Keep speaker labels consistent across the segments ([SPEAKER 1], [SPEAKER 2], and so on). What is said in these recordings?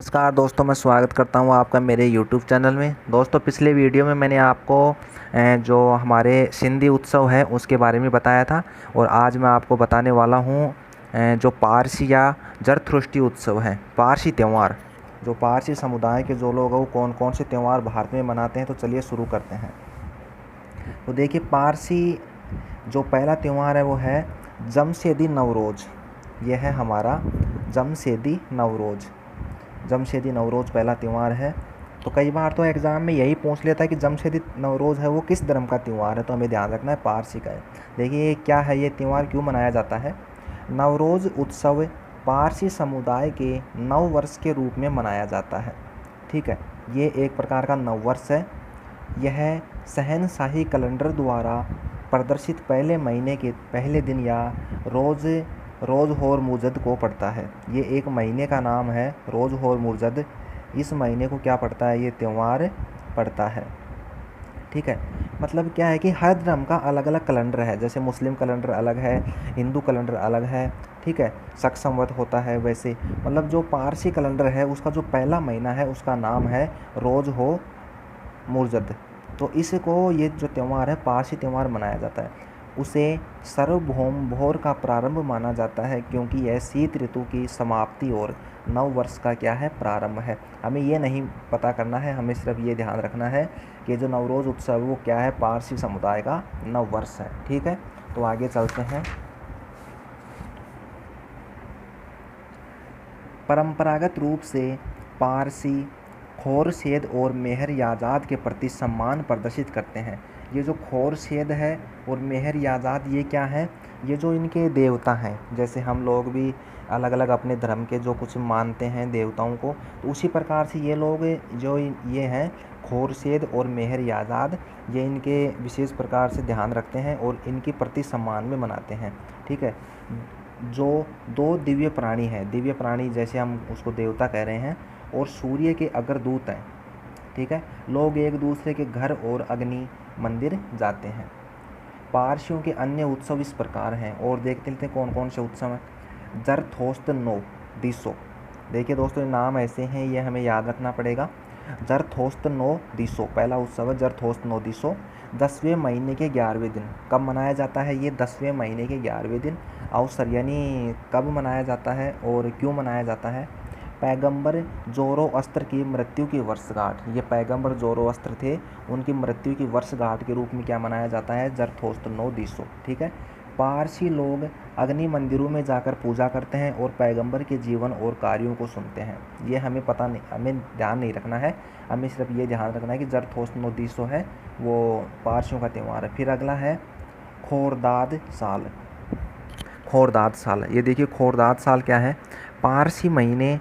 [SPEAKER 1] नमस्कार दोस्तों, मैं स्वागत करता हूं आपका मेरे YouTube चैनल में। दोस्तों, पिछले वीडियो में मैंने आपको जो हमारे सिंधी उत्सव है उसके बारे में बताया था और आज मैं आपको बताने वाला हूं जो पारसी या जरथुस्ट्री उत्सव है, पारसी त्यौहार। जो पारसी समुदाय के जो लोग हैं वो कौन कौन से त्यौहार भारत में मनाते हैं, तो चलिए शुरू करते हैं। तो देखिए, पारसी जो पहला त्यौहार है वो है जमशेदी नवरोज़। यह है हमारा जमशेदी नवरोज़। जमशेदी नवरोज़ पहला त्यौहार है। तो कई बार तो एग्ज़ाम में यही पूछ लेता है कि जमशेदी नवरोज़ है वो किस धर्म का त्यौहार है, तो हमें ध्यान रखना है पारसी का है। देखिए क्या है, ये त्यौहार क्यों मनाया जाता है। नवरोज़ उत्सव पारसी समुदाय के नव वर्ष के रूप में मनाया जाता है। ठीक है, ये एक प्रकार का नव वर्ष है। यह शहनशाही कैलेंडर द्वारा प्रदर्शित पहले महीने के पहले दिन या रोज़ होर-मुज़द को पड़ता है। ये एक महीने का नाम है, रोज़ होर-मुज़द। इस महीने को क्या पड़ता है, ये त्यौहार पड़ता है। ठीक है, मतलब क्या है कि हर धर्म का अलग अलग कैलेंडर है। जैसे मुस्लिम कैलेंडर अलग है, हिंदू कैलेंडर अलग है। ठीक है, शक संवत होता है। वैसे मतलब जो पारसी कैलेंडर है उसका जो पहला महीना है उसका नाम है रोज़ हो मुर्जद। तो इसको ये जो त्यौहार है पारसी त्यौहार मनाया जाता है। उसे सार्वभौम भोर का प्रारंभ माना जाता है क्योंकि यह शीत ऋतु की समाप्ति और नव वर्ष का क्या है, प्रारंभ है। हमें ये नहीं पता करना है, हमें सिर्फ ये ध्यान रखना है कि जो नवरोज़ उत्सव वो क्या है, पारसी समुदाय का नव वर्ष है। ठीक है, तो आगे चलते हैं। परंपरागत रूप से पारसी खोरशेद और मेहर याजाद के प्रति सम्मान प्रदर्शित करते हैं। ये जो खोरशेद है और मेहर याजाद ये क्या है, ये जो इनके देवता हैं। जैसे हम लोग भी अलग अलग अपने धर्म के जो कुछ मानते हैं देवताओं को, तो उसी प्रकार से ये लोग जो ये हैं खोरशेद और मेहर याजाद, ये इनके विशेष प्रकार से ध्यान रखते हैं और इनके प्रति सम्मान में मनाते हैं। ठीक है, जो दो दिव्य प्राणी हैं, दिव्य प्राणी जैसे हम उसको देवता कह रहे हैं, और सूर्य के अग्रदूत हैं। ठीक है, लोग एक दूसरे के घर और अग्नि मंदिर जाते हैं। पारसियों के अन्य उत्सव इस प्रकार हैं और देखते हैं कौन कौन से उत्सव हैं। जरथोस्त्र दिसो। देखिए दोस्तों, नाम ऐसे हैं, ये हमें याद रखना पड़ेगा। जरथोस्त्र दिसो पहला उत्सव है, जरथोस्त्र दिसो। 10वें महीने के 11वें दिन। कब मनाया जाता है ये, 10वें महीने के 11वें दिन अवसर, यानी कब मनाया जाता है और क्यों मनाया जाता है। पैगंबर जोरोअस्त्र की मृत्यु की वर्षगांठ। ये पैगंबर जोरोअस्त्र थे, उनकी मृत्यु की वर्षगांठ के रूप में क्या मनाया जाता है, जरथोस्त्र दिसो। ठीक है, पारसी लोग अग्नि मंदिरों में जाकर पूजा करते हैं और पैगंबर के जीवन और कार्यों को सुनते हैं। ये हमें पता नहीं, हमें ध्यान नहीं रखना है, हमें सिर्फ ये ध्यान रखना है कि जरथोस्त्र दिसो है वो पारसियों का त्यौहार है। फिर अगला है खोरदाद साल। खोरदाद साल, ये देखिए खोरदाद साल क्या है, पारसी महीने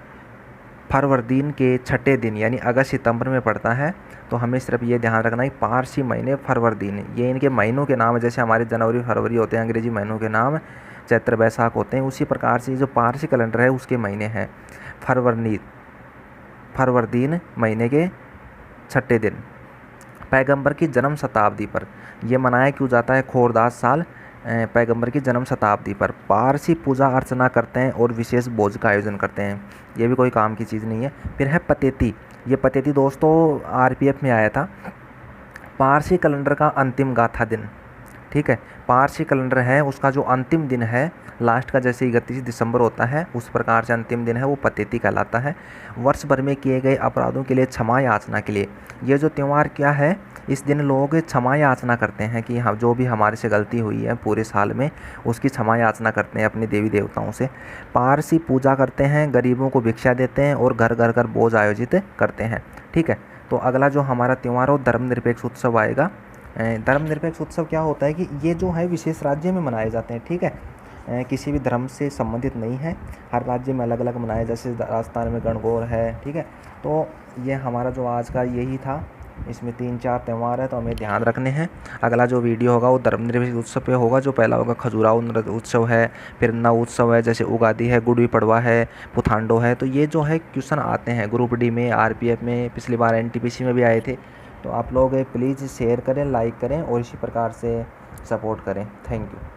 [SPEAKER 1] फरवरदीन के छठे दिन यानी अगस्त सितंबर में पड़ता है। तो हमें सिर्फ ये ध्यान रखना है पारसी महीने फरवरदीन, ये इनके महीनों के नाम है। जैसे हमारे जनवरी फरवरी होते हैं, अंग्रेजी महीनों के नाम चैत्र वैशाख होते हैं, उसी प्रकार से जो पारसी कैलेंडर है उसके महीने हैं फरवरदीन महीने के छठे दिन। पैगंबर की जन्म शताब्दी पर यह मनाया क्यों जाता है, खोरदाद साल पैगंबर की जन्म शताब्दी पर पारसी पूजा अर्चना करते हैं और विशेष भोज का आयोजन करते हैं। ये भी कोई काम की चीज़ नहीं है। फिर है पतेती। ये पतेती दोस्तों आरपीएफ में आया था। पारसी कैलेंडर का अंतिम गाथा दिन। ठीक है, पारसी कैलेंडर है उसका जो अंतिम दिन है, लास्ट का जैसे 31 दिसंबर होता है उस प्रकार से अंतिम दिन है वो पतेती कहलाता है। वर्ष भर में किए गए अपराधों के लिए क्षमा याचना के लिए ये जो त्यौहार क्या है, इस दिन लोग क्षमा याचना करते हैं कि हाँ जो भी हमारे से गलती हुई है पूरे साल में उसकी क्षमा याचना करते हैं अपने देवी देवताओं से। पारसी पूजा करते हैं, गरीबों को भिक्षा देते हैं और घर घर घर भोज आयोजित करते हैं। ठीक है, तो अगला जो हमारा त्यौहार हो धर्मनिरपेक्ष उत्सव आएगा। धर्मनिरपेक्ष उत्सव क्या होता है कि ये जो है विशेष राज्य में मनाए जाते हैं। ठीक है, किसी भी धर्म से संबंधित नहीं है, हर राज्य में अलग अलग मनाए, जैसे राजस्थान में गणगौर है। ठीक है, तो ये हमारा जो आज का यही था, इसमें 3-4 त्यौहार है तो हमें ध्यान रखने हैं। अगला जो वीडियो होगा वो धर्मनिरपेक्ष उत्सव पे होगा। जो पहला होगा खजुराहो उत्सव है, फिर नव उत्सव है जैसे उगादी है, गुड़ी पड़वा है, पुथांडो है। तो ये जो है क्वेश्चन आते हैं ग्रुप डी में, आरपीएफ में, पिछली बार एनटीपीसी में भी आए थे। तो आप लोग प्लीज़ शेयर करें, लाइक करें और इसी प्रकार से सपोर्ट करें। Thank you.